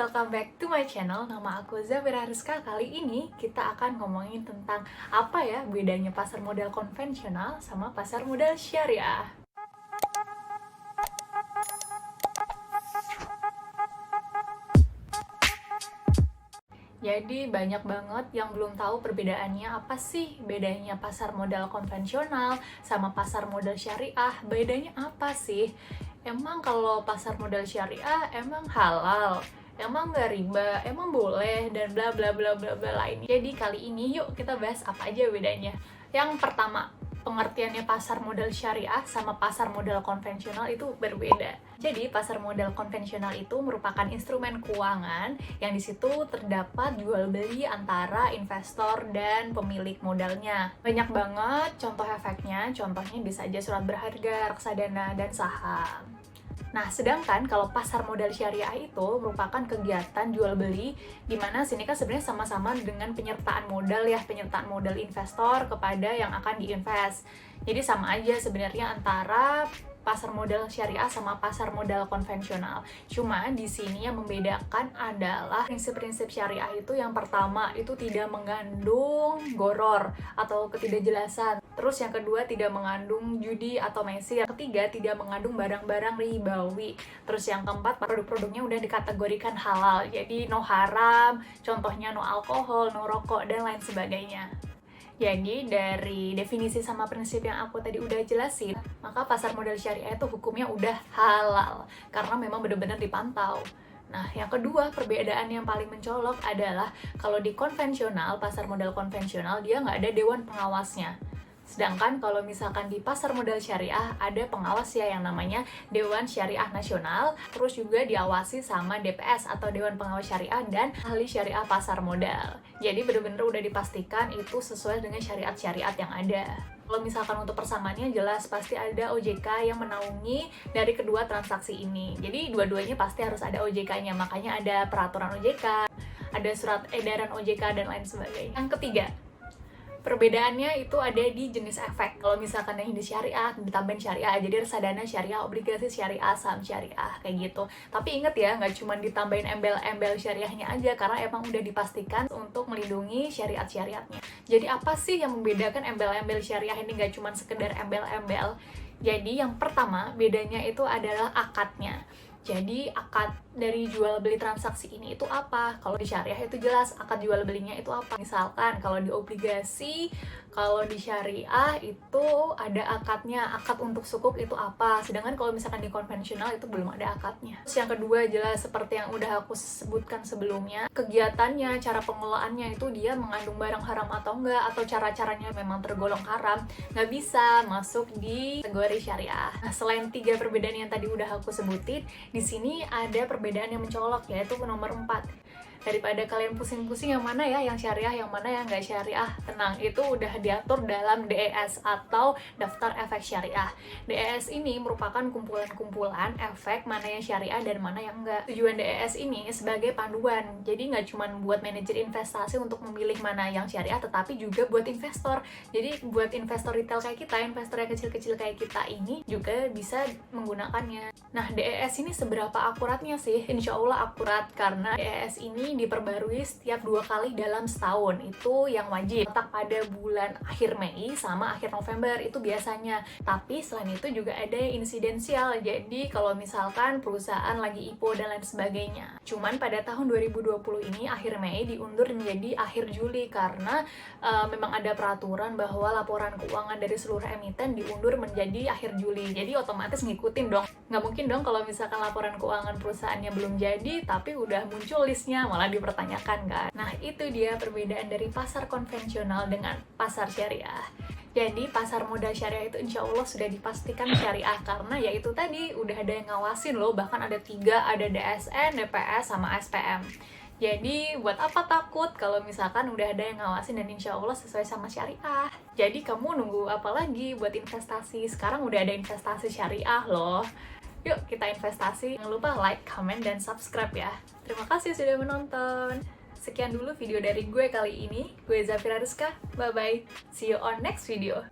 welcome back to my channel. Nama aku Zafira Rizka. Kali ini kita akan ngomongin tentang apa ya bedanya pasar modal konvensional sama pasar modal syariah. Jadi banyak banget yang belum tahu perbedaannya apa sih bedanya pasar modal konvensional sama pasar modal syariah. Bedanya apa sih? Emang kalau pasar modal syariah emang halal? Emang nggak riba? Emang boleh? Dan bla bla bla bla bla lainnya. Jadi kali ini yuk kita bahas apa aja bedanya. Yang pertama, pengertiannya pasar modal syariah sama pasar modal konvensional itu berbeda. Jadi pasar modal konvensional itu merupakan instrumen keuangan yang di situ terdapat jual beli antara investor dan pemilik modalnya. Banyak banget contoh efeknya, contohnya bisa aja surat berharga, reksadana, dan saham. Nah, sedangkan kalau pasar modal syariah itu merupakan kegiatan jual beli di mana sini kan sebenarnya sama-sama dengan penyertaan modal ya, penyertaan modal investor kepada yang akan diinvest. Jadi sama aja sebenarnya antara pasar modal syariah sama pasar modal konvensional. Cuma di sini yang membedakan adalah prinsip-prinsip syariah itu yang pertama itu tidak mengandung goror atau ketidakjelasan. Terus yang kedua tidak mengandung judi atau mesir. Yang ketiga tidak mengandung barang-barang ribawi. Terus yang keempat produk-produknya udah dikategorikan halal. Jadi no haram, contohnya no alkohol, no rokok, dan lain sebagainya. Jadi dari definisi sama prinsip yang aku tadi udah jelasin, maka pasar modal syariah itu hukumnya udah halal karena memang benar-benar dipantau. Nah, yang kedua perbedaan yang paling mencolok adalah kalau di konvensional, pasar modal konvensional dia nggak ada dewan pengawasnya. Sedangkan kalau misalkan di pasar modal syariah ada pengawas ya yang namanya Dewan Syariah Nasional, terus juga diawasi sama DPS atau Dewan Pengawas Syariah dan ahli syariah pasar modal. Jadi benar-benar udah dipastikan itu sesuai dengan syariat-syariat yang ada. Kalau misalkan untuk persamaannya jelas pasti ada OJK yang menaungi dari kedua transaksi ini. Jadi dua-duanya pasti harus ada OJK-nya, makanya ada peraturan OJK, ada surat edaran OJK dan lain sebagainya. Yang ketiga, perbedaannya itu ada di jenis efek. Kalau misalkan yang di syariah, ditambahin syariah, jadi reksadana syariah, obligasi syariah, saham syariah, kayak gitu. Tapi inget ya, nggak cuma ditambahin embel-embel syariahnya aja, karena emang udah dipastikan untuk melindungi syariat-syariatnya. Jadi apa sih yang membedakan embel-embel syariah ini nggak cuma sekedar embel-embel? Jadi yang pertama, bedanya itu adalah akadnya. Jadi akad dari jual beli transaksi ini itu apa? Kalau di syariah itu jelas akad jual belinya itu apa. Misalkan kalau di obligasi, kalau di syariah itu ada akadnya, akad untuk sukuk itu apa. Sedangkan kalau misalkan di konvensional itu belum ada akadnya. Terus yang kedua jelas seperti yang udah aku sebutkan sebelumnya, kegiatannya, cara pengelolaannya itu dia mengandung barang haram atau enggak, atau cara-caranya memang tergolong haram, nggak bisa masuk di kategori syariah. Nah, selain tiga perbedaan yang tadi udah aku sebutin, di sini ada perbedaan yang mencolok, yaitu nomor 4. Daripada kalian pusing-pusing yang mana ya, yang syariah, yang mana yang nggak syariah, tenang, itu udah diatur dalam DES atau Daftar Efek Syariah. DES ini merupakan kumpulan-kumpulan efek mana yang syariah dan mana yang enggak. Tujuan DES ini sebagai panduan, jadi nggak cuma buat manajer investasi untuk memilih mana yang syariah, tetapi juga buat investor. Jadi buat investor retail kayak kita, investor yang kecil-kecil kayak kita ini juga bisa menggunakannya. Nah, DES ini seberapa akuratnya sih? Insya Allah akurat, karena DES ini diperbarui setiap 2 kali dalam setahun. Itu yang wajib. Letak pada bulan akhir Mei sama akhir November itu biasanya. Tapi selain itu juga ada insidensial. Jadi kalau misalkan perusahaan lagi IPO dan lain sebagainya. Cuman pada tahun 2020 ini akhir Mei diundur menjadi akhir Juli karena memang ada peraturan bahwa laporan keuangan dari seluruh emiten diundur menjadi akhir Juli. Jadi otomatis ngikutin dong. Nggak mungkin dong kalau misalkan laporan keuangan perusahaannya belum jadi tapi udah muncul listnya malah dipertanyakan kan. Nah, itu dia perbedaan dari pasar konvensional dengan pasar syariah. Jadi pasar modal syariah itu insya Allah sudah dipastikan syariah karena ya itu tadi udah ada yang ngawasin loh, bahkan ada 3, ada DSN, DPS, sama SPM. Jadi buat apa takut kalau misalkan udah ada yang ngawasin dan insya Allah sesuai sama syariah. Jadi kamu nunggu apa lagi buat investasi? Sekarang udah ada investasi syariah loh. Yuk kita investasi. Jangan lupa like, comment, dan subscribe ya. Terima kasih sudah menonton. Sekian dulu video dari gue kali ini. Gue Zafira Rizka. Bye-bye. See you on next video.